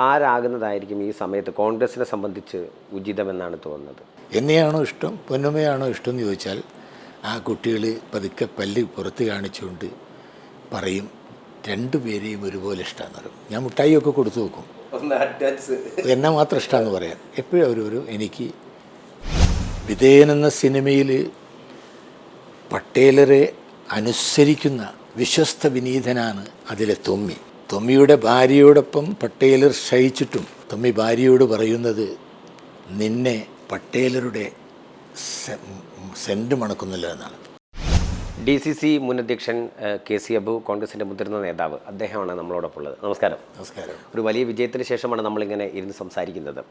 ആരാകുന്നതായിരിക്കും ഈ സമയത്ത് കോൺഗ്രസിനെ സംബന്ധിച്ച് ഉചിതമെന്നാണ് തോന്നുന്നത്? എന്നെയാണോ ഇഷ്ടം, പൊന്നമ്മയാണോ ഇഷ്ടം എന്ന് ചോദിച്ചാൽ ആ കുട്ടികൾ പതുക്കെ പല്ല് പുറത്ത് കാണിച്ചുകൊണ്ട് പറയും രണ്ടുപേരെയും ഒരുപോലെ ഇഷ്ടമാണെന്ന് പറയും. ഞാൻ മിഠായിയൊക്കെ കൊടുത്തു നോക്കും, എന്നെ മാത്രം ഇഷ്ടമാണെന്ന് പറയാൻ. എപ്പോഴും അവരൊരു എനിക്ക് വിധേയൻ എന്ന സിനിമയിൽ പട്ടേലരെ അനുസരിക്കുന്ന വിശ്വസ്ത വിനീതനാണ് അതിലെ തൊമ്മി. തൊമ്മിയുടെ ഭാര്യയോടൊപ്പം പട്ടേലർ ശയിച്ചിട്ടും തൊമ്മി ഭാര്യയോട് പറയുന്നത് നിന്നെ പട്ടേലരുടെ സെൻറ്റ് മണക്കുന്നില്ല എന്നാണ്. DCC മുൻ അധ്യക്ഷൻ KC അബു, കോൺഗ്രസിൻ്റെ മുതിർന്ന നേതാവ്, അദ്ദേഹമാണ് നമ്മളോടൊപ്പം ഉള്ളത്. നമസ്കാരം. നമസ്കാരം. ഒരു വലിയ വിജയത്തിന് ശേഷമാണ് നമ്മളിങ്ങനെ ഇരുന്ന് സംസാരിക്കുന്നത്.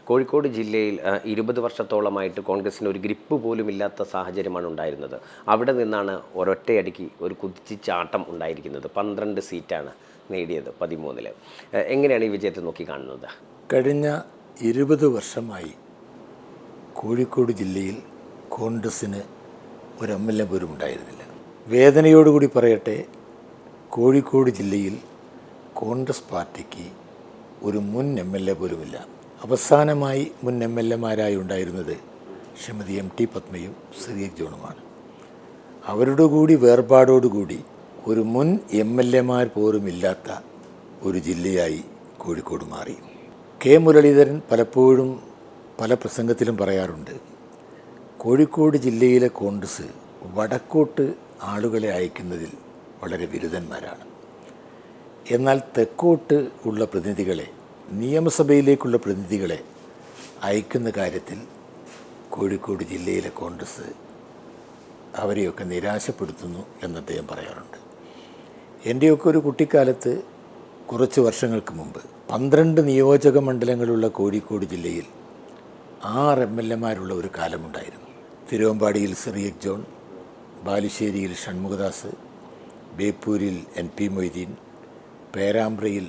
കോഴിക്കോട് ജില്ലയിൽ 20 വർഷത്തോളമായിട്ട് കോൺഗ്രസിന് ഒരു ഗ്രിപ്പ് പോലും ഇല്ലാത്ത സാഹചര്യമാണ് ഉണ്ടായിരുന്നത്. അവിടെ നിന്നാണ് ഒരൊറ്റയടിക്ക് ഒരു കുതിച്ചുചാട്ടം ഉണ്ടായിരിക്കുന്നത്. 12 സീറ്റാണ് നേടിയത് 13-ൽ. എങ്ങനെയാണ് ഈ വിജയത്തെ നോക്കി കാണുന്നത്? കഴിഞ്ഞ 20 വർഷമായി കോഴിക്കോട് ജില്ലയിൽ കോൺഗ്രസ്സിന് ഒരു MLA പോലും ഉണ്ടായിരുന്നില്ല. വേദനയോടുകൂടി പറയട്ടെ, കോഴിക്കോട് ജില്ലയിൽ കോൺഗ്രസ് പാർട്ടിക്ക് ഒരു മുൻ MLA പോലുമില്ല. അവസാനമായി മുൻ MLA മാരായി ഉണ്ടായിരുന്നത് ശ്രീമതി MT പത്മയും സിറിയക് ജോണുമാണ്. അവരുടെ കൂടി വേർപാടോടുകൂടി ഒരു മുൻ MLA മാർ പോലും ഇല്ലാത്ത ഒരു ജില്ലയായി കോഴിക്കോട് മാറി. മുരളീധരൻ പലപ്പോഴും പല പ്രസംഗത്തിലും പറയാറുണ്ട്, കോഴിക്കോട് ജില്ലയിലെ കോൺഗ്രസ് വടക്കോട്ട് ആളുകളെ അയക്കുന്നതിൽ വളരെ ബിരുദന്മാരാണ്. എന്നാൽ തെക്കോട്ട് ഉള്ള പ്രതിനിധികളെ, നിയമസഭയിലേക്കുള്ള പ്രതിനിധികളെ അയക്കുന്ന കാര്യത്തിൽ കോഴിക്കോട് ജില്ലയിലെ കോൺഗ്രസ് അവരെയൊക്കെ നിരാശപ്പെടുത്തുന്നു എന്ന് അദ്ദേഹം പറയാറുണ്ട്. എൻ്റെയൊക്കെ ഒരു കുട്ടിക്കാലത്ത് കുറച്ച് വർഷങ്ങൾക്ക് മുമ്പ് 12 നിയോജക മണ്ഡലങ്ങളുള്ള കോഴിക്കോട് ജില്ലയിൽ 6 MLA മാരുള്ള ഒരു കാലമുണ്ടായിരുന്നു. തിരുവമ്പാടിയിൽ സിറിയക് ജോൺ, ബാലുശ്ശേരിയിൽ ഷൺമുഖദാസ്, ബേപ്പൂരിൽ NP മൊയ്തീൻ, പേരാമ്പ്രയിൽ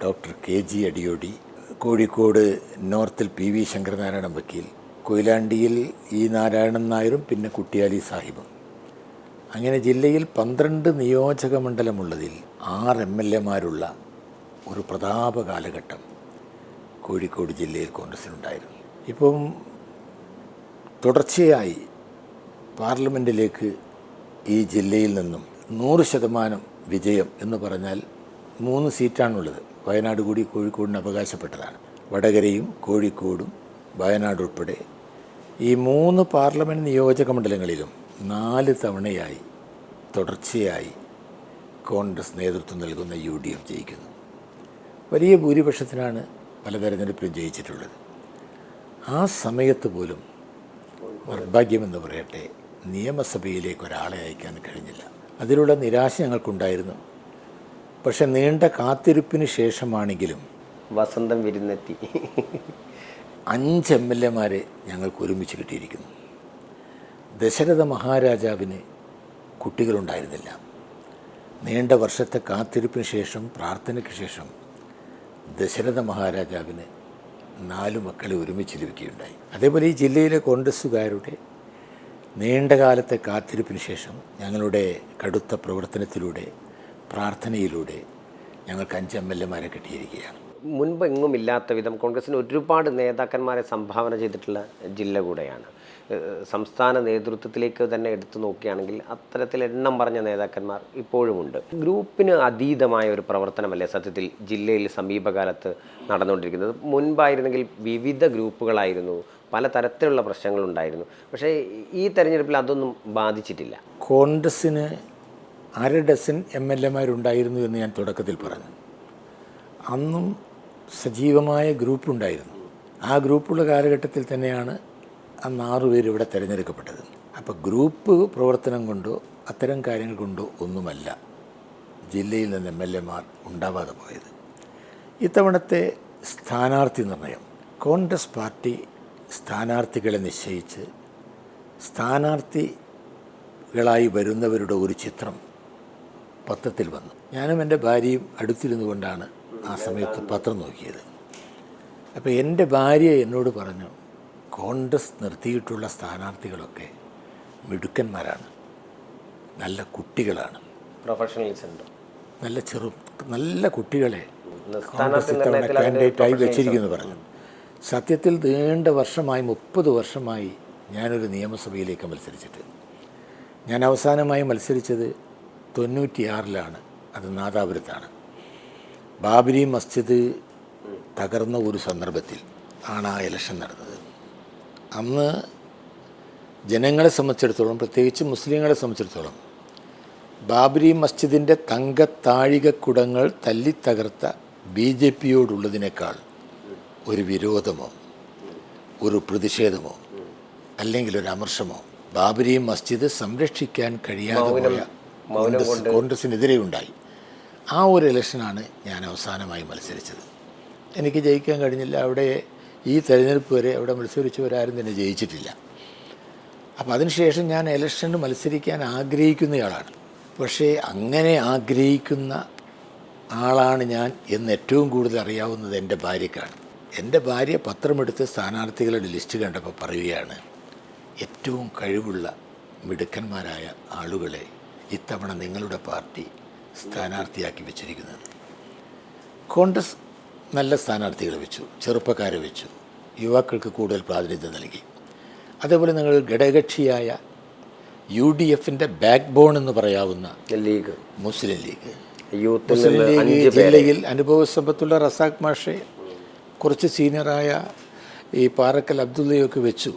ഡോക്ടർ KG അടിയോടി, കോഴിക്കോട് നോർത്തിൽ PV ശങ്കരനാരായണൻ വക്കീൽ, കൊയിലാണ്ടിയിൽ E നാരായണൻ നായരും പിന്നെ കുട്ടിയാലി സാഹിബും. അങ്ങനെ ജില്ലയിൽ 12 നിയോജക മണ്ഡലമുള്ളതിൽ 6 MLA മാരുള്ള ഒരു പ്രതാപ കാലഘട്ടം കോഴിക്കോട് ജില്ലയിൽ കോൺഗ്രസിനുണ്ടായിരുന്നു. ഇപ്പം തുടർച്ചയായി പാർലമെൻറ്റിലേക്ക് ഈ ജില്ലയിൽ നിന്നും 100% വിജയം എന്ന് പറഞ്ഞാൽ 3 സീറ്റാണുള്ളത്. വയനാട് കൂടി കോഴിക്കോടിന് അവകാശപ്പെട്ടതാണ്. വടകരയും കോഴിക്കോടും വയനാട് ഉൾപ്പെടെ ഈ 3 പാർലമെൻറ്റ് നിയോജക മണ്ഡലങ്ങളിലും 4 തവണയായി തുടർച്ചയായി കോൺഗ്രസ് നേതൃത്വം നൽകുന്ന UDF ജയിക്കുന്നു. വലിയ ഭൂരിപക്ഷത്തിനാണ് പല തെരഞ്ഞെടുപ്പിലും ജയിച്ചിട്ടുള്ളത്. ആ സമയത്ത് പോലും നിർഭാഗ്യമെന്ന് പറയട്ടെ, നിയമസഭയിലേക്ക് ഒരാളെ അയക്കാൻ കഴിഞ്ഞില്ല. അതിലുള്ള നിരാശ ഞങ്ങൾക്കുണ്ടായിരുന്നു. പക്ഷെ നീണ്ട കാത്തിരിപ്പിന് ശേഷമാണെങ്കിലും വസന്തം വിരുന്നെത്തി. 5 MLA മാരെ ഞങ്ങൾക്ക് ഒരുമിച്ച് കിട്ടിയിരിക്കുന്നു. ദശരഥ മഹാരാജാവിന് കുട്ടികളുണ്ടായിരുന്നില്ല. നീണ്ട വർഷത്തെ കാത്തിരിപ്പിന് ശേഷം, പ്രാർത്ഥനയ്ക്ക് ശേഷം ദശരഥ മഹാരാജാവിന് 4 മക്കളെ ഒരുമിച്ച് ലഭിക്കുകയുണ്ടായി. അതേപോലെ ഈ ജില്ലയിലെ കോൺഗ്രസ്സുകാരുടെ നീണ്ടകാലത്തെ കാത്തിരിപ്പിന് ശേഷം ഞങ്ങളുടെ കടുത്ത പ്രവർത്തനത്തിലൂടെ, പ്രാർത്ഥനയിലൂടെ ഞങ്ങൾക്ക് 5 MLA മാരെ കിട്ടിയിരിക്കുകയാണ്. മുൻപ് എങ്ങും ഇല്ലാത്ത വിധം കോൺഗ്രസിന് ഒരുപാട് നേതാക്കന്മാരെ സംഭാവന ചെയ്തിട്ടുള്ള ജില്ല കൂടെയാണ്. സംസ്ഥാന നേതൃത്വത്തിലേക്ക് തന്നെ എടുത്തു നോക്കുകയാണെങ്കിൽ അത്തരത്തിൽ എണ്ണം പറഞ്ഞ നേതാക്കന്മാർ ഇപ്പോഴുമുണ്ട്. ഗ്രൂപ്പിന് അതീതമായ ഒരു പ്രവർത്തനമല്ലേ സത്യത്തിൽ ജില്ലയിൽ സമീപകാലത്ത് നടന്നുകൊണ്ടിരിക്കുന്നത്? മുൻപായിരുന്നെങ്കിൽ വിവിധ ഗ്രൂപ്പുകളായിരുന്നു, പല തരത്തിലുള്ള പ്രശ്നങ്ങളുണ്ടായിരുന്നു. പക്ഷേ ഈ തെരഞ്ഞെടുപ്പിൽ അതൊന്നും ബാധിച്ചിട്ടില്ല. കോൺഗ്രസ്സിന് 1/2 ഡസൻ MLA മാരുണ്ടായിരുന്നു എന്ന് ഞാൻ തുടക്കത്തിൽ പറഞ്ഞു. അന്നും സജീവമായ ഗ്രൂപ്പുണ്ടായിരുന്നു. ആ ഗ്രൂപ്പുള്ള കാലഘട്ടത്തിൽ തന്നെയാണ് അന്ന് 6 പേര് ഇവിടെ തിരഞ്ഞെടുക്കപ്പെട്ടത്. അപ്പോൾ ഗ്രൂപ്പ് പ്രവർത്തനം കൊണ്ടോ അത്തരം കാര്യങ്ങൾ കൊണ്ടോ ഒന്നുമല്ല ജില്ലയിൽ നിന്ന് MLA മാർ ഉണ്ടാവാതെ പോയത്. ഇത്തവണത്തെ സ്ഥാനാർത്ഥി നിർണയം, കോൺഗ്രസ് പാർട്ടി സ്ഥാനാർത്ഥികളെ നിശ്ചയിച്ച് സ്ഥാനാർത്ഥികളായി വരുന്നവരുടെ ഒരു ചിത്രം പത്രത്തിൽ വന്നു. ഞാനും എൻ്റെ ഭാര്യയും അടുത്തിരുന്നു കൊണ്ടാണ് ആ സമയത്ത് പത്രം നോക്കിയത്. അപ്പോൾ എൻ്റെ ഭാര്യ എന്നോട് പറഞ്ഞു, കോൺഗ്രസ് നിർത്തിയിട്ടുള്ള സ്ഥാനാർത്ഥികളൊക്കെ മിടുക്കന്മാരാണ്, നല്ല കുട്ടികളാണ്, പ്രൊഫഷണൽസ് ഉണ്ട്, നല്ല കുട്ടികളെ കോൺഗ്രസ് ഇത്തവണ കാൻഡിഡേറ്റായി വെച്ചിരിക്കുന്നു പറഞ്ഞു. സത്യത്തിൽ നീണ്ട വർഷമായി 30 വർഷമായി ഞാനൊരു നിയമസഭയിലേക്ക് മത്സരിച്ചിട്ട്. ഞാൻ അവസാനമായി മത്സരിച്ചത് 96-ലാണ്. അത് നാദാപുരത്താണ്. ബാബരി മസ്ജിദ് തകർന്ന ഒരു സന്ദർഭത്തിൽ ആണ് ആ ഇലക്ഷൻ നടന്നത്. അന്ന് ജനങ്ങളെ സംബന്ധിച്ചിടത്തോളം, പ്രത്യേകിച്ച് മുസ്ലിങ്ങളെ സംബന്ധിച്ചിടത്തോളം, ബാബരി മസ്ജിദിൻ്റെ തങ്കത്താഴികക്കുടങ്ങൾ തല്ലിത്തകർത്ത BJPയോടുള്ളതിനേക്കാൾ ഒരു വിരോധമോ ഒരു പ്രതിഷേധമോ അല്ലെങ്കിൽ ഒരു അമർഷമോ ബാബരി മസ്ജിദ് സംരക്ഷിക്കാൻ കഴിയാതെ പോയ കോൺഗ്രസിനെതിരെ ഉണ്ടായി. ആ ഒരു ഇലക്ഷനാണ് ഞാൻ അവസാനമായി മത്സരിച്ചത്. എനിക്ക് ജയിക്കാൻ കഴിഞ്ഞില്ല. അവിടെ ഈ തെരഞ്ഞെടുപ്പ് വരെ അവിടെ മത്സരിച്ചവരാരും തന്നെ ജയിച്ചിട്ടില്ല. അപ്പോൾ അതിനുശേഷം ഞാൻ ഇലക്ഷന് മത്സരിക്കാൻ ആഗ്രഹിക്കുന്നയാളാണ്. പക്ഷേ അങ്ങനെ ആഗ്രഹിക്കുന്ന ആളാണ് ഞാൻ എന്ന് ഏറ്റവും കൂടുതൽ അറിയാവുന്നത് എൻ്റെ ഭാര്യയ്ക്കാണ്. എൻ്റെ ഭാര്യ പത്രമെടുത്ത് സ്ഥാനാർത്ഥികളുടെ ലിസ്റ്റ് കണ്ടപ്പോൾ പറയുകയാണ്, ഏറ്റവും കഴിവുള്ള മിടുക്കന്മാരായ ആളുകളെ ഇത്തവണ നിങ്ങളുടെ പാർട്ടി സ്ഥാനാർത്ഥിയാക്കി വെച്ചിരിക്കുന്നത്. കോൺഗ്രസ് നല്ല സ്ഥാനാർത്ഥികളെ വെച്ചു, ചെറുപ്പക്കാരെ വെച്ചു, യുവാക്കൾക്ക് കൂടുതൽ പ്രാതിനിധ്യം നൽകി. അതേപോലെ നിങ്ങൾ ഘടകകക്ഷിയായ UDFൻ്റെ ബാക്ക് ബോൺ എന്ന് പറയാവുന്ന ലീഗ്, മുസ്ലിം ലീഗ്, മുസ്ലിം ലീഗ് ജില്ലയിൽ അനുഭവസമ്പത്തുള്ള റസാഖ് മാഷെ, കുറച്ച് സീനിയറായ ഈ പാറക്കൽ അബ്ദുള്ളയൊക്കെ വെച്ചു.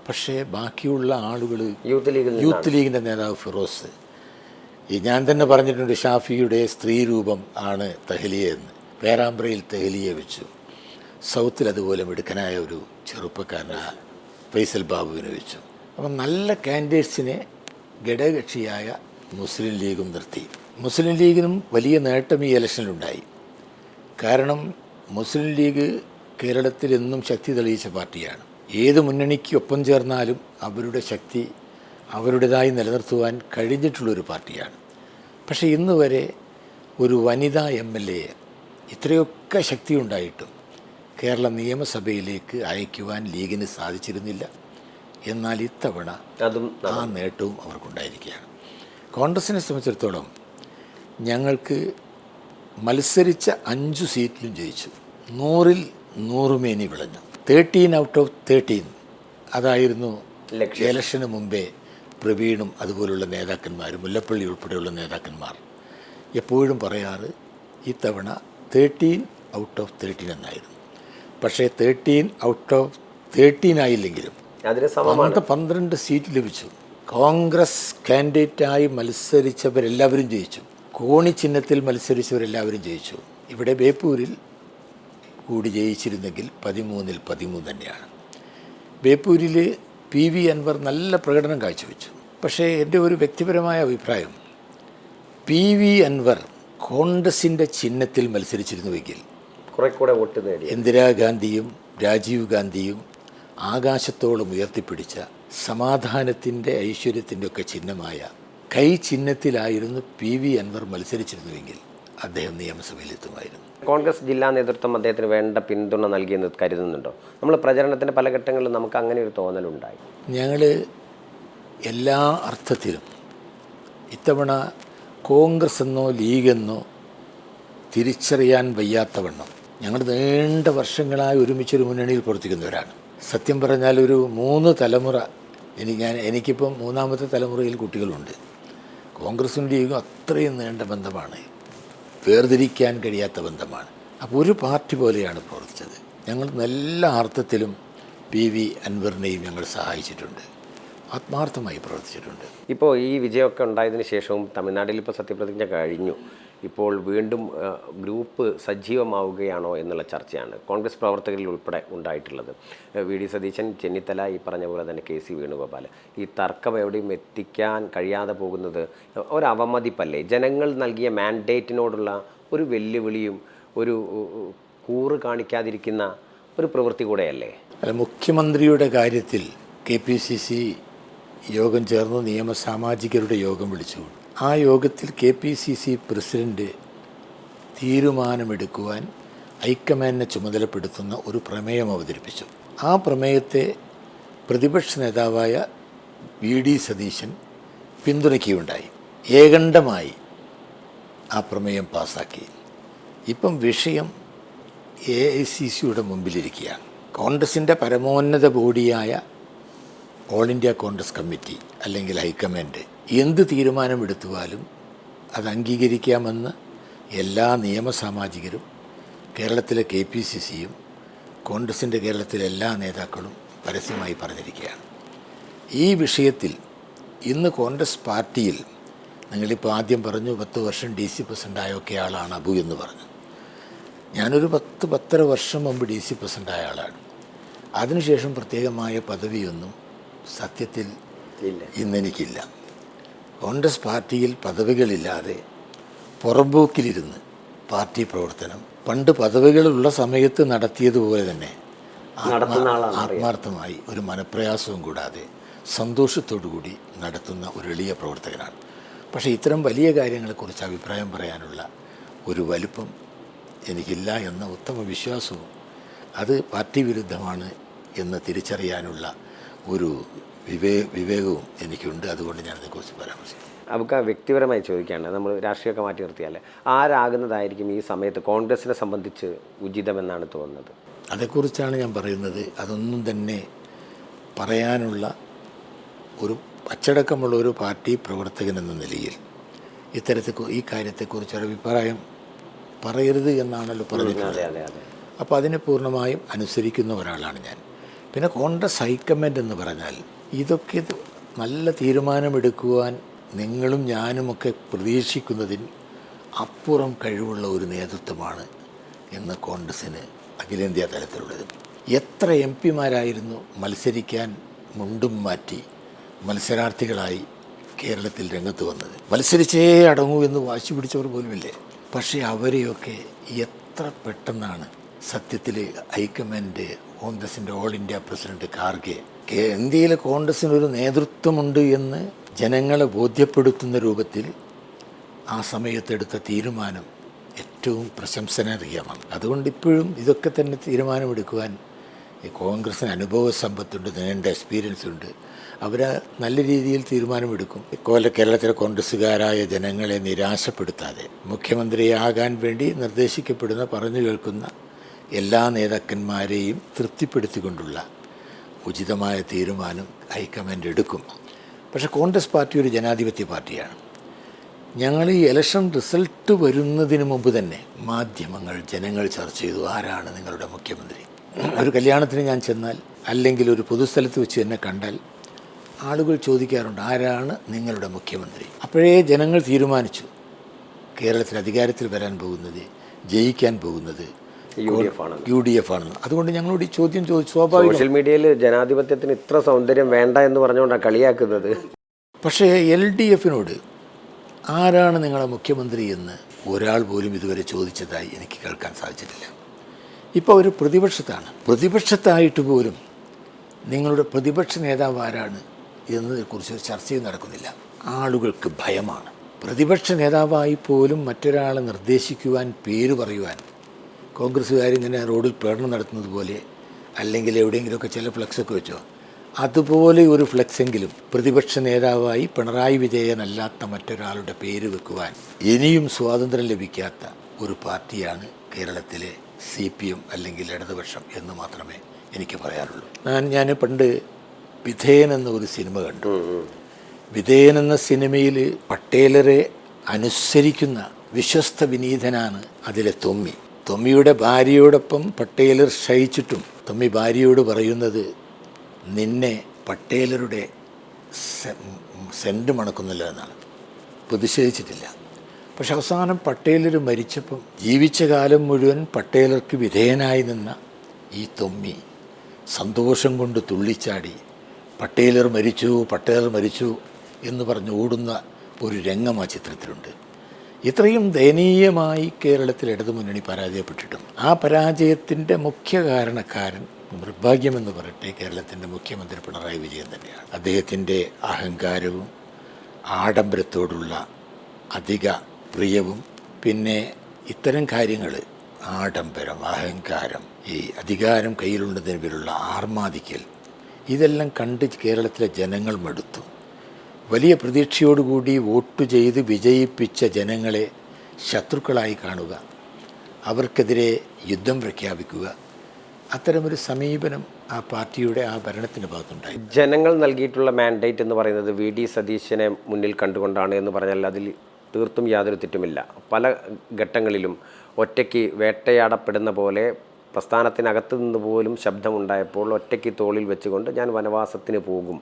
പക്ഷേ ബാക്കിയുള്ള ആളുകൾ, യൂത്ത് ലീഗിൻ്റെ നേതാവ് ഫിറോസ്, ഈ ഞാൻ തന്നെ പറഞ്ഞിട്ടുണ്ട് ഷാഫിയുടെ സ്ത്രീ രൂപം ആണ് തെഹ്ലിയ എന്ന്, പേരാമ്പ്രയിൽ തെഹ്ലിയെ വെച്ചു. സൗത്തിൽ അതുപോലെ മിടുക്കനായ ഒരു ചെറുപ്പക്കാരനായ ഫൈസൽ ബാബുവിനെ വെച്ചു. അപ്പം നല്ല കാൻഡിഡേറ്റ്സിനെ ഘടകകക്ഷിയായ മുസ്ലിം ലീഗും നിർത്തി. മുസ്ലിം ലീഗിനും വലിയ നേട്ടം ഈ ഇലക്ഷനിലുണ്ടായി. കാരണം മുസ്ലിം ലീഗ് കേരളത്തിൽ എന്നും ശക്തി തെളിയിച്ച പാർട്ടിയാണ്. ഏത് മുന്നണിക്കൊപ്പം ചേർന്നാലും അവരുടെ ശക്തി അവരുടേതായി നിലനിർത്തുവാൻ കഴിഞ്ഞിട്ടുള്ളൊരു പാർട്ടിയാണ്. പക്ഷേ ഇന്ന് വരെ ഒരു വനിതാ MLA ഇത്രയൊക്കെ ശക്തി ഉണ്ടായിട്ടും കേരള നിയമസഭയിലേക്ക് അയക്കുവാൻ ലീഗിന് സാധിച്ചിരുന്നില്ല. എന്നാൽ ഇത്തവണ ആ നേട്ടവും അവർക്കുണ്ടായിരിക്കുകയാണ്. കോൺഗ്രസിനെ സംബന്ധിച്ചിടത്തോളം ഞങ്ങൾക്ക് മത്സരിച്ച 5 സീറ്റിലും ജയിച്ചു. 100-ൽ 100 മേനി വിളഞ്ഞു. 13 ഔട്ട് ഓഫ് 13 അതായിരുന്നു ഇലക്ഷന് മുമ്പേ പ്രവീണും അതുപോലുള്ള നേതാക്കന്മാരും മുല്ലപ്പള്ളി ഉൾപ്പെടെയുള്ള നേതാക്കന്മാർ എപ്പോഴും പറയാറ് ഇത്തവണ 13 ഔട്ട് ഓഫ് 13 എന്നായിരുന്നു. പക്ഷേ 13 ഔട്ട് ഓഫ് 13 ആയില്ലെങ്കിലും 12 സീറ്റ് ലഭിച്ചു. കോൺഗ്രസ് കാൻഡിഡേറ്റായി മത്സരിച്ചവരെല്ലാവരും ജയിച്ചു. കോണി ചിഹ്നത്തിൽ മത്സരിച്ചവരെല്ലാവരും ജയിച്ചു. ഇവിടെ ബേപ്പൂരിൽ കൂടി ജയിച്ചിരുന്നെങ്കിൽ 13-ൽ 13 തന്നെയാണ്. ബേപ്പൂരിൽ PV അൻവർ നല്ല പ്രകടനം കാഴ്ചവെച്ചു. പക്ഷേ എൻ്റെ ഒരു വ്യക്തിപരമായ അഭിപ്രായം, PV അൻവർ കോൺഗ്രസിൻ്റെ ചിഹ്നത്തിൽ മത്സരിച്ചിരുന്നുവെങ്കിൽ കുറേക്കൂടെ വോട്ട് നേടി ഇന്ദിരാഗാന്ധിയും രാജീവ് ഗാന്ധിയും ആകാശത്തോളം ഉയർത്തിപ്പിടിച്ച സമാധാനത്തിൻ്റെ ഐശ്വര്യത്തിൻ്റെ ഒക്കെ ചിഹ്നമായ കൈ ചിഹ്നത്തിലായിരുന്നു PV അൻവർ മത്സരിച്ചിരുന്നുവെങ്കിൽ അദ്ദേഹം നിയമസഭയിലെത്തുമായിരുന്നു. കോൺഗ്രസ് ജില്ലാ നേതൃത്വം അദ്ദേഹത്തിന് വേണ്ട പിന്തുണ നൽകിയെന്ന് കരുതുന്നുണ്ടോ? നമ്മൾ പ്രചരണത്തിൻ്റെ പല ഘട്ടങ്ങളിലും നമുക്ക് അങ്ങനെ ഒരു തോന്നലുണ്ടായി. ഞങ്ങൾ എല്ലാ അർത്ഥത്തിലും ഇത്തവണ കോൺഗ്രസ് എന്നോ ലീഗെന്നോ തിരിച്ചറിയാൻ വയ്യാത്തവണ്ണം ഞങ്ങൾ നീണ്ട വർഷങ്ങളായി ഒരുമിച്ചൊരു മുന്നണിയിൽ പ്രവർത്തിക്കുന്നവരാണ്. സത്യം പറഞ്ഞാൽ ഒരു 3 തലമുറ എനിക്കിപ്പം 3ാമത്തെ തലമുറയിൽ കുട്ടികളുണ്ട്. കോൺഗ്രസും ലീഗും അത്രയും നീണ്ട ബന്ധമാണ്, വേർതിരിക്കാൻ കഴിയാത്ത ബന്ധമാണ്. അപ്പോൾ ഒരു പാർട്ടി പോലെയാണ് പ്രവർത്തിച്ചത്. ഞങ്ങൾ എല്ലാ അർത്ഥത്തിലും PV അൻവറിനെയും ഞങ്ങൾ സഹായിച്ചിട്ടുണ്ട്, ആത്മാർത്ഥമായി പ്രവർത്തിച്ചിട്ടുണ്ട്. ഇപ്പോൾ ഈ വിജയമൊക്കെ ഉണ്ടായതിന് ശേഷവും തമിഴ്നാട്ടിൽ ഇപ്പോൾ സത്യപ്രതിജ്ഞ കഴിഞ്ഞു. ഇപ്പോൾ വീണ്ടും ഗ്രൂപ്പ് സജീവമാവുകയാണോ എന്നുള്ള ചർച്ചയാണ് കോൺഗ്രസ് പ്രവർത്തകരിൽ ഉൾപ്പെടെ ഉണ്ടായിട്ടുള്ളത്. VD സതീശൻ, ചെന്നിത്തല, ഈ പറഞ്ഞ പോലെ തന്നെ KC വേണുഗോപാൽ. ഈ തർക്കം എവിടെയും എത്തിക്കാൻ കഴിയാതെ പോകുന്നത് ഒരു അവമതിപ്പല്ലേ? ജനങ്ങൾ നൽകിയ മാൻഡേറ്റിനോടുള്ള ഒരു വെല്ലുവിളിയും ഒരു കൂറ് കാണിക്കാതിരിക്കുന്ന ഒരു പ്രവൃത്തി കൂടെയല്ലേ? അല്ല, മുഖ്യമന്ത്രിയുടെ കാര്യത്തിൽ KPCC യോഗം ചേർന്ന് നിയമസാമാജികരുടെ യോഗം വിളിച്ചു. ആ യോഗത്തിൽ KPCC പ്രസിഡന്റ് തീരുമാനമെടുക്കുവാൻ ഹൈക്കമാൻഡിനെ ചുമതലപ്പെടുത്തുന്ന ഒരു പ്രമേയം അവതരിപ്പിച്ചു. ആ പ്രമേയത്തെ പ്രതിപക്ഷ നേതാവായ VD സതീശൻ പിന്തുണയ്ക്കുകയുണ്ടായി. ഏകണ്ഠമായി ആ പ്രമേയം പാസാക്കി. ഇപ്പം വിഷയം AICCയുടെ മുമ്പിലിരിക്കുകയാണ്. കോൺഗ്രസിൻ്റെ പരമോന്നത ബോഡിയായ ഓൾ ഇന്ത്യ കോൺഗ്രസ് കമ്മിറ്റി അല്ലെങ്കിൽ ഹൈക്കമാൻഡ് എന്ത് തീരുമാനമെടുത്താലും അത് അംഗീകരിക്കാമെന്ന് എല്ലാ നിയമസാമാജികരും കേരളത്തിലെ KPCCയും കോൺഗ്രസിൻ്റെ കേരളത്തിലെ എല്ലാ നേതാക്കളും പരസ്യമായി പറഞ്ഞിരിക്കുകയാണ്. ഈ വിഷയത്തിൽ ഇന്ന് കോൺഗ്രസ് പാർട്ടിയിൽ നിങ്ങളിപ്പോൾ ആദ്യം പറഞ്ഞു 10 വർഷം DC പ്രസിഡൻ്റായൊക്കെ ആളാണ് അബു എന്ന് പറഞ്ഞു. ഞാനൊരു 10-10.5 വർഷം മുമ്പ് DC പ്രസിഡൻ്റായ ആളാണ്. അതിനുശേഷം പ്രത്യേകമായ പദവിയൊന്നും സത്യത്തിൽ ഇന്നെനിക്കില്ല. കോൺഗ്രസ് പാർട്ടിയിൽ പദവികളില്ലാതെ പുറമ്പോക്കിലിരുന്ന് പാർട്ടി പ്രവർത്തനം പണ്ട് പദവികളുള്ള സമയത്ത് നടത്തിയതുപോലെ തന്നെ ആത്മാർത്ഥമായി ഒരു മനപ്രയാസവും കൂടാതെ സന്തോഷത്തോടു കൂടി നടത്തുന്ന ഒരു എളിയ പ്രവർത്തകനാണ്. പക്ഷേ ഇത്തരം വലിയ കാര്യങ്ങളെക്കുറിച്ച് അഭിപ്രായം പറയാനുള്ള ഒരു വലിപ്പം എനിക്കില്ല എന്ന ഉത്തമ വിശ്വാസവും അത് പാർട്ടി വിരുദ്ധമാണ് എന്ന് തിരിച്ചറിയാനുള്ള ഒരു വിവേകവും എനിക്കുണ്ട്. അതുകൊണ്ട് ഞാനതിനെക്കുറിച്ച് പരാമർശിക്കും. നമുക്ക് വ്യക്തിപരമായി ചോദിക്കുകയാണ്, നമ്മൾ രാഷ്ട്രീയമൊക്കെ മാറ്റി നിർത്തിയാൽ ആരാകുന്നതായിരിക്കും ഈ സമയത്ത് കോൺഗ്രസിനെ സംബന്ധിച്ച് ഉചിതമെന്നാണ് തോന്നുന്നത്? അതേക്കുറിച്ചാണ് ഞാൻ പറയുന്നത്. അതൊന്നും തന്നെ പറയാനുള്ള ഒരു അച്ചടക്കമുള്ള ഒരു പാർട്ടി പ്രവർത്തകൻ എന്ന നിലയിൽ ഈ കാര്യത്തെക്കുറിച്ച് ഒരു അഭിപ്രായം പറയരുത് എന്നാണല്ലോ പറഞ്ഞിട്ടുള്ളത്. അപ്പോൾ അതിനെ പൂർണ്ണമായും അനുസരിക്കുന്ന ഒരാളാണ് ഞാൻ. പിന്നെ കോൺഗ്രസ് ഹൈക്കമാൻഡ് എന്ന് പറഞ്ഞാൽ ഇതൊക്കെ നല്ല തീരുമാനമെടുക്കുവാൻ നിങ്ങളും ഞാനുമൊക്കെ പ്രതീക്ഷിക്കുന്നതിന് അപ്പുറം കഴിവുള്ള ഒരു നേതൃത്വമാണ് ഇന്ന് കോൺഗ്രസ്സിന് അഖിലേന്ത്യാ തലത്തിലുള്ളത്. എത്ര MP-മാരായിരുന്നു മത്സരിക്കാൻ മുണ്ടും മാറ്റി മത്സരാർത്ഥികളായി കേരളത്തിൽ രംഗത്ത് വന്നത്. മത്സരിച്ചേ അടങ്ങൂ എന്ന് വാശി പിടിച്ചവർ പോലുമില്ലേ. പക്ഷേ അവരെയൊക്കെ എത്ര പെട്ടെന്നാണ് സത്യത്തിൽ ഹൈക്കമാൻഡ് കോൺഗ്രസിൻ്റെ ഓൾ ഇന്ത്യ പ്രസിഡന്റ് ഖാർഗെ ഇന്ത്യയിലെ കോൺഗ്രസ്സിനൊരു നേതൃത്വമുണ്ട് എന്ന് ജനങ്ങളെ ബോധ്യപ്പെടുത്തുന്ന രൂപത്തിൽ ആ സമയത്തെടുത്ത തീരുമാനം ഏറ്റവും പ്രശംസനീയമാണ്. അതുകൊണ്ട് ഇപ്പോഴും ഇതൊക്കെ തന്നെ തീരുമാനമെടുക്കുവാൻ കോൺഗ്രസ്സിന് അനുഭവ സമ്പത്തുണ്ട്, നീണ്ട എക്സ്പീരിയൻസ് ഉണ്ട്. അവർ നല്ല രീതിയിൽ തീരുമാനമെടുക്കും. കേരളത്തിലെ കോൺഗ്രസ്സുകാരായ ജനങ്ങളെ നിരാശപ്പെടുത്താതെ മുഖ്യമന്ത്രിയാകാൻ വേണ്ടി നിർദ്ദേശിക്കപ്പെടുന്ന പറഞ്ഞു കേൾക്കുന്ന എല്ലാ നേതാക്കന്മാരെയും തൃപ്തിപ്പെടുത്തിക്കൊണ്ടുള്ള ഉചിതമായ തീരുമാനം ഹൈക്കമാൻഡ് എടുക്കും. പക്ഷേ കോൺഗ്രസ് പാർട്ടി ഒരു ജനാധിപത്യ പാർട്ടിയാണ്. ഞങ്ങൾ ഈ ഇലക്ഷൻ റിസൾട്ട് വരുന്നതിന് മുമ്പ് തന്നെ മാധ്യമങ്ങൾ ജനങ്ങൾ ചർച്ച ചെയ്തു ആരാണ് നിങ്ങളുടെ മുഖ്യമന്ത്രി. ഒരു കല്യാണത്തിന് ഞാൻ ചെന്നാൽ അല്ലെങ്കിൽ ഒരു പൊതുസ്ഥലത്ത് വെച്ച് എന്നെ കണ്ടാൽ ആളുകൾ ചോദിക്കാറുണ്ട് ആരാണ് നിങ്ങളുടെ മുഖ്യമന്ത്രി. അപ്പോഴേ ജനങ്ങൾ തീരുമാനിച്ചു കേരളത്തിൽ അധികാരത്തിൽ വരാൻ പോകുന്നത്, ജയിക്കാൻ പോകുന്നത് UDF ആണെന്ന്. അതുകൊണ്ട് ഞങ്ങളോട് ഈ ചോദ്യം ചോദിച്ചു. സ്വാഭാവികം. സോഷ്യൽ മീഡിയയിൽ ജനാധിപത്യത്തിന് ഇത്ര സൗന്ദര്യം വേണ്ട എന്ന് പറഞ്ഞുകൊണ്ടാണ് കളിയാക്കുന്നത്. പക്ഷേ LDFനോട് ആരാണ് നിങ്ങളുടെ മുഖ്യമന്ത്രി എന്ന് ഒരാൾ പോലും ഇതുവരെ ചോദിച്ചതായി എനിക്ക് കേൾക്കാൻ സാധിച്ചിട്ടില്ല. ഇപ്പോൾ ഒരു പ്രതിപക്ഷത്താണ്. പ്രതിപക്ഷത്തായിട്ട് പോലും നിങ്ങളുടെ പ്രതിപക്ഷ നേതാവ് ആരാണ് എന്നതിനെക്കുറിച്ച് ചർച്ചയും നടക്കുന്നില്ല. ആളുകൾക്ക് ഭയമാണ്. പ്രതിപക്ഷ നേതാവായി പോലും മറ്റൊരാളെ നിർദ്ദേശിക്കുവാൻ, പേര് പറയുവാൻ കോൺഗ്രസ്സുകാരിങ്ങനെ റോഡിൽ പ്രകടനം നടത്തുന്നത് പോലെ അല്ലെങ്കിൽ എവിടെയെങ്കിലുമൊക്കെ ചില ഫ്ലെക്സൊക്കെ വെച്ചോ, അതുപോലെ ഒരു ഫ്ലെക്സെങ്കിലും പ്രതിപക്ഷ നേതാവായി പിണറായി വിജയനല്ലാത്ത മറ്റൊരാളുടെ പേര് വെക്കുവാൻ ഇനിയും സ്വാതന്ത്ര്യം ലഭിക്കാത്ത ഒരു പാർട്ടിയാണ് കേരളത്തിലെ CPM അല്ലെങ്കിൽ ഇടതുപക്ഷം എന്ന് മാത്രമേ എനിക്ക് പറയാനുള്ളൂ. ഞാൻ പണ്ട് വിധേയൻ എന്ന ഒരു സിനിമ കണ്ടു. വിധേയൻ എന്ന സിനിമയിൽ പട്ടേലരെ അനുസരിക്കുന്ന വിശ്വസ്ത വിനീതനാണ് അതിലെ തൊമ്മി. തൊമ്മിയുടെ ഭാര്യയോടൊപ്പം പട്ടേലർ ക്ഷയിച്ചിട്ടും തൊമ്മി ഭാര്യയോട് പറയുന്നത് നിന്നെ പട്ടേലരുടെ സെൻറ്റ് മണക്കുന്നില്ല എന്നാണ്. പ്രതിഷേധിച്ചിട്ടില്ല. പക്ഷെ അവസാനം പട്ടേലർ മരിച്ചപ്പം ജീവിച്ച കാലം മുഴുവൻ പട്ടേലർക്ക് വിധേയനായി നിന്ന ഈ തൊമ്മി സന്തോഷം കൊണ്ട് തുള്ളിച്ചാടി പട്ടേലർ മരിച്ചു എന്ന് പറഞ്ഞ് ഓടുന്ന ഒരു രംഗം ആ ചിത്രത്തിലുണ്ട്. ഇത്രയും ദയനീയമായി കേരളത്തിൽ ഇടതുമുന്നണി പരാജയപ്പെട്ടിട്ടും ആ പരാജയത്തിൻ്റെ മുഖ്യ കാരണക്കാരൻ നിർഭാഗ്യമെന്ന് പറയട്ടെ കേരളത്തിൻ്റെ മുഖ്യമന്ത്രി പിണറായി വിജയൻ തന്നെയാണ്. അദ്ദേഹത്തിൻ്റെ അഹങ്കാരവും ആഡംബരത്തോടുള്ള അധിക പ്രിയവും പിന്നെ ഇത്തരം കാര്യങ്ങൾ ആഡംബരം, അഹങ്കാരം, ഈ അധികാരം കയ്യിലുള്ളതിന് പേരുള്ള ആർമാദിക്കൽ, ഇതെല്ലാം കണ്ട് കേരളത്തിലെ ജനങ്ങൾ മടുത്തു. വലിയ പ്രതീക്ഷയോടുകൂടി വോട്ട് ചെയ്ത് വിജയിപ്പിച്ച ജനങ്ങളെ ശത്രുക്കളായി കാണുക, അവർക്കെതിരെ യുദ്ധം പ്രഖ്യാപിക്കുക, അത്തരമൊരു സമീപനം ആ പാർട്ടിയുടെ ആ ഭരണത്തിൻ്റെ ഭാഗത്തുണ്ടായി. ജനങ്ങൾ നൽകിയിട്ടുള്ള മാൻഡേറ്റ് എന്ന് പറയുന്നത് വി സതീശനെ മുന്നിൽ കണ്ടുകൊണ്ടാണ് എന്ന് പറഞ്ഞാൽ അതിൽ തീർത്തും യാതൊരു തെറ്റുമില്ല. പല ഘട്ടങ്ങളിലും ഒറ്റയ്ക്ക് വേട്ടയാടപ്പെടുന്ന പോലെ പ്രസ്ഥാനത്തിനകത്ത് നിന്ന് പോലും ശബ്ദമുണ്ടായപ്പോൾ ഒറ്റയ്ക്ക് തോളിൽ വെച്ചുകൊണ്ട് ഞാൻ വനവാസത്തിന് പോകും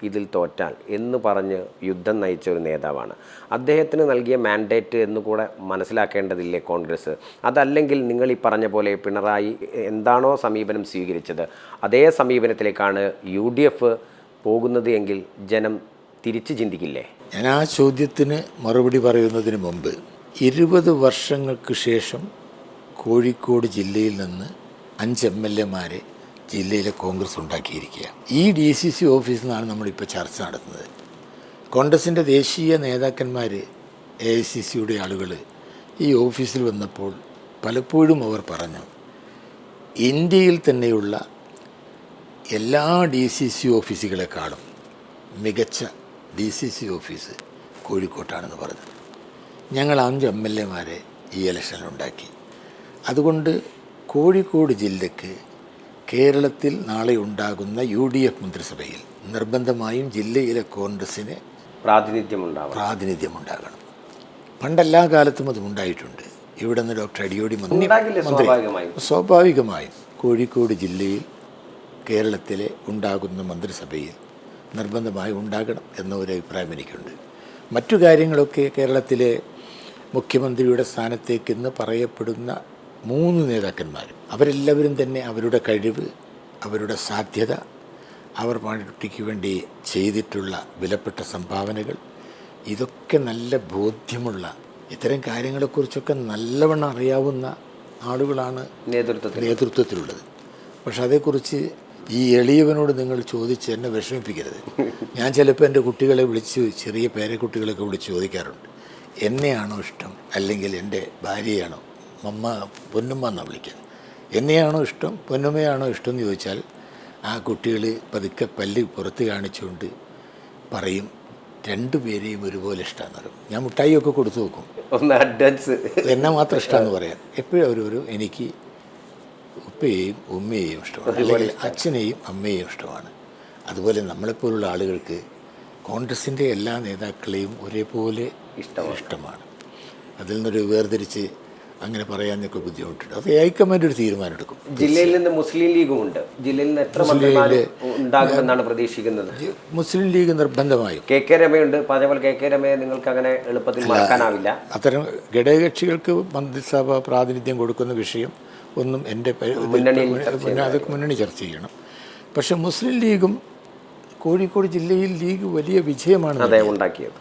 ഇതിൽ തോറ്റാൽ എന്ന് പറഞ്ഞ് യുദ്ധം നയിച്ച ഒരു നേതാവാണ്. അദ്ദേഹത്തിന് നൽകിയ മാൻഡേറ്റ് എന്നുകൂടെ മനസ്സിലാക്കേണ്ടതില്ലേ കോൺഗ്രസ്? അതല്ലെങ്കിൽ നിങ്ങൾ ഈ പറഞ്ഞ പോലെ പിണറായി എന്താണോ സമീപനം സ്വീകരിച്ചത് അതേ സമീപനത്തിലേക്കാണ് UDF പോകുന്നത് എങ്കിൽ ജനം തിരിച്ചു ചിന്തിക്കില്ലേ? ഞാൻ ആ ചോദ്യത്തിന് മറുപടി പറയുന്നതിന് മുമ്പ് 20 വർഷങ്ങൾക്ക് ശേഷം കോഴിക്കോട് ജില്ലയിൽ നിന്ന് 5 MLA ജില്ലയിലെ കോൺഗ്രസ് ഉണ്ടാക്കിയിരിക്കുക. ഈ DCC ഓഫീസിൽ നിന്നാണ് നമ്മളിപ്പോൾ ചർച്ച നടത്തുന്നത്. കോൺഗ്രസിൻ്റെ ദേശീയ നേതാക്കന്മാർ, AICCയുടെ ആളുകൾ ഈ ഓഫീസിൽ വന്നപ്പോൾ പലപ്പോഴും അവർ പറഞ്ഞു, ഇന്ത്യയിൽ തന്നെയുള്ള എല്ലാ DCC ഓഫീസുകളെക്കാളും മികച്ച DCC ഓഫീസ് കോഴിക്കോട്ടാണെന്ന് പറഞ്ഞു. ഞങ്ങൾ 5 MLA ഈ ഇലക്ഷനിലുണ്ടാക്കി. അതുകൊണ്ട് കോഴിക്കോട് ജില്ലയ്ക്ക് കേരളത്തിൽ നാളെ ഉണ്ടാകുന്ന UDF മന്ത്രിസഭയിൽ നിർബന്ധമായും ജില്ലയിലെ കോൺഗ്രസ്സിന് പ്രാതിനിധ്യമുണ്ടാകണം. പണ്ടെല്ലാ കാലത്തും അത് ഉണ്ടായിട്ടുണ്ട്. ഇവിടെ നിന്ന് ഡോക്ടർ അടിയോടി മന്ത്രി സ്വാഭാവികമായും കോഴിക്കോട് ജില്ലയിൽ കേരളത്തിലെ ഉണ്ടാകുന്ന മന്ത്രിസഭയിൽ നിർബന്ധമായും ഉണ്ടാകണം എന്ന ഒരു അഭിപ്രായം എനിക്കുണ്ട്. മറ്റു കാര്യങ്ങളൊക്കെ കേരളത്തിലെ മുഖ്യമന്ത്രിയുടെ സ്ഥാനത്തേക്ക് ഇന്ന് പറയപ്പെടുന്ന 3 നേതാക്കന്മാർ, അവരെല്ലാവരും തന്നെ അവരുടെ കഴിവ്, അവരുടെ സാധ്യത, അവർ പാർട്ടിക്ക് വേണ്ടി ചെയ്തിട്ടുള്ള വിലപ്പെട്ട സംഭാവനകൾ, ഇതൊക്കെ നല്ല ബോധ്യമുള്ള, ഇത്തരം കാര്യങ്ങളെക്കുറിച്ചൊക്കെ നല്ലവണ്ണം അറിയാവുന്ന ആളുകളാണ് നേതൃത്വത്തിലുള്ളത്. പക്ഷെ അതേക്കുറിച്ച് ഈ എളിയവനോട് നിങ്ങൾ ചോദിച്ച് എന്നെ വിഷമിപ്പിക്കരുത്. ഞാൻ ചിലപ്പോൾ എൻ്റെ കുട്ടികളെ വിളിച്ച്, ചെറിയ പേരക്കുട്ടികളൊക്കെ വിളിച്ച് ചോദിക്കാറുണ്ട്, എന്നെയാണോ ഇഷ്ടം അല്ലെങ്കിൽ എൻ്റെ ഭാര്യയാണോ, മമ്മ പൊന്നുമ്മ എന്നാണ് വിളിക്കുക, എന്നെയാണോ ഇഷ്ടം പൊന്നുമ്മയാണോ ഇഷ്ടം എന്ന് ചോദിച്ചാൽ ആ കുട്ടികൾ പതുക്കെ പല്ല് പുറത്ത് കാണിച്ചുകൊണ്ട് പറയും 2 പേരെയും ഒരുപോലെ ഇഷ്ടമാണെന്ന് പറയും. ഞാൻ മിഠായിയൊക്കെ കൊടുത്തു നോക്കും, എന്നെ മാത്രം ഇഷ്ടമാണെന്ന് പറയാൻ. എപ്പോഴും അവരൊരു എനിക്ക് ഉപ്പയെയും ഉമ്മയെയും ഇഷ്ടമാണ്, അല്ലെങ്കിൽ അച്ഛനെയും അമ്മയെയും ഇഷ്ടമാണ്. അതുപോലെ നമ്മളെപ്പോലുള്ള ആളുകൾക്ക് കോൺഗ്രസിൻ്റെ എല്ലാ നേതാക്കളെയും ഒരേപോലെ ഇഷ്ടമാണ്. അതിൽ നിന്നൊരു വേർതിരിച്ച് അങ്ങനെ പറയാനൊക്കെ ബുദ്ധിമുട്ടുണ്ട്. അത് ഹൈക്കമാൻഡ് ഒരു തീരുമാനം എടുക്കും. ജില്ലയിൽ നിന്ന് മുസ്ലിം ലീഗും ഉണ്ട്. ജില്ലയിൽ നിന്ന് എത്ര മന്ത്രിമാർ ഉണ്ടാകുമെന്നാണ് പ്രതീക്ഷിക്കുന്നത്? മുസ്ലിം ലീഗ് നിർബന്ധമായും. KK രമയുണ്ട്. അതേപോലെ KK രമയെ നിങ്ങൾക്ക് അങ്ങനെ എളുപ്പത്തിൽ മറക്കാനാവില്ല. അത്തരം ഘടകകക്ഷികൾക്ക് മന്ത്രിസഭ പ്രാതിനിധ്യം കൊടുക്കുന്ന വിഷയം ഒന്നും എൻ്റെ അതൊക്കെ മുന്നണി ചർച്ച ചെയ്യണം. പക്ഷെ മുസ്ലിം ലീഗും കോഴിക്കോട് ജില്ലയിൽ ലീഗ് വലിയ വിജയമാണ് ഉണ്ടാക്കിയത്,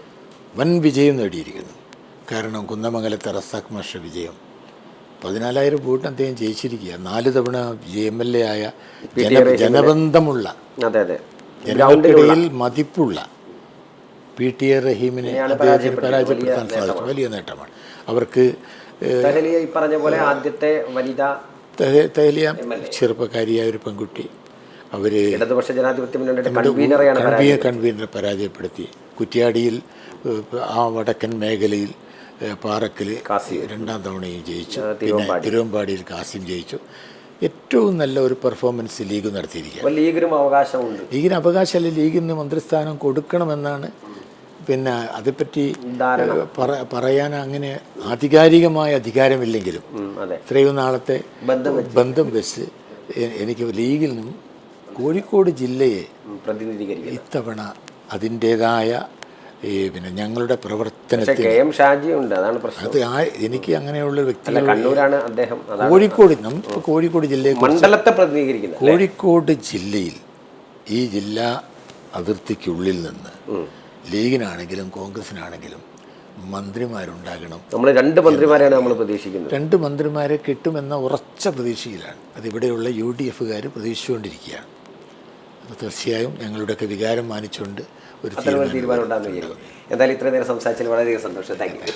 വൻ വിജയം നേടിയിരിക്കുന്നു. കാരണം കുന്നമംഗലത്തെ റസാഖ് മാഷ വിജയം 14,000 വോട്ട് അദ്ദേഹം ജയിച്ചിരിക്കുക. 4 തവണ MLA ആയ ജനബന്ധമുള്ള, ജനങ്ങൾക്കിടയിൽ മതിപ്പുള്ള PTA റഹീമിനെ അദ്ദേഹത്തിന് പരാജയപ്പെടുത്താൻ സാധിച്ചു. വലിയ നേട്ടമാണ് അവർക്ക്. പറഞ്ഞ പോലെ ആദ്യത്തെ വനിതാ തഹലിയ ചെറുപ്പക്കാരിയായ ഒരു പെൺകുട്ടി, അവർ ഇടതുപക്ഷ ജനാധിപത്യ മുന്നണിയുടെ കൺവീനറെ പരാജയപ്പെടുത്തി. കുറ്റ്യാടിയിൽ ആ വടക്കൻ മേഖലയിൽ പാറക്കൽ 2ാം തവണയും ജയിച്ചു. പിന്നെ തിരുവമ്പാടിയിൽ കാസിം ജയിച്ചു. ഏറ്റവും നല്ല ഒരു പെർഫോമൻസ് ലീഗ് നടത്തിയിരിക്കുക. ലീഗിനും അവകാശമുണ്ട്. ലീഗിന് അവകാശമല്ല, ലീഗിന് മന്ത്രിസ്ഥാനം കൊടുക്കണമെന്നാണ്. പിന്നെ അതേപ്പറ്റി പറയാൻ അങ്ങനെ ആധികാരികമായ അധികാരമില്ലെങ്കിലും ഇത്രയും നാളത്തെ ബന്ധം വെച്ച് എനിക്ക് ലീഗിൽ നിന്നും കോഴിക്കോട് ജില്ലയെ ഇത്തവണ അതിൻ്റേതായ പിന്നെ ഞങ്ങളുടെ പ്രവർത്തനത്തിൽ അത് എനിക്ക് അങ്ങനെയുള്ള വ്യക്തികൾ കോഴിക്കോട് നമുക്ക് കോഴിക്കോട് ജില്ലയെ മണ്ഡലത്തെ പ്രതിനിധീകരിക്കുന്ന കോഴിക്കോട് ജില്ലയിൽ ഈ ജില്ലാ അതിർത്തിക്കുള്ളിൽ നിന്ന് ലീഗിനാണെങ്കിലും കോൺഗ്രസിനാണെങ്കിലും മന്ത്രിമാരുണ്ടാകണം. നമ്മൾ 2 മന്ത്രിമാരെയാണ് നമ്മൾ പ്രതീക്ഷിക്കുന്നത്. 2 മന്ത്രിമാരെ കിട്ടുമെന്ന ഉറച്ച പ്രതീക്ഷയിലാണ്. അതിവിടെയുള്ള UDFകാർ പ്രതീക്ഷിച്ചുകൊണ്ടിരിക്കുകയാണ്. അപ്പോൾ തീർച്ചയായും ഞങ്ങളുടെയൊക്കെ വികാരം മാനിച്ചുകൊണ്ട് ഒരു തീരുമാനം ഉണ്ടാകുന്നു. എന്തായാലും ഇത്രയും നേരം സംസാരിച്ചതിൽ വളരെയധികം സന്തോഷം. Thank you.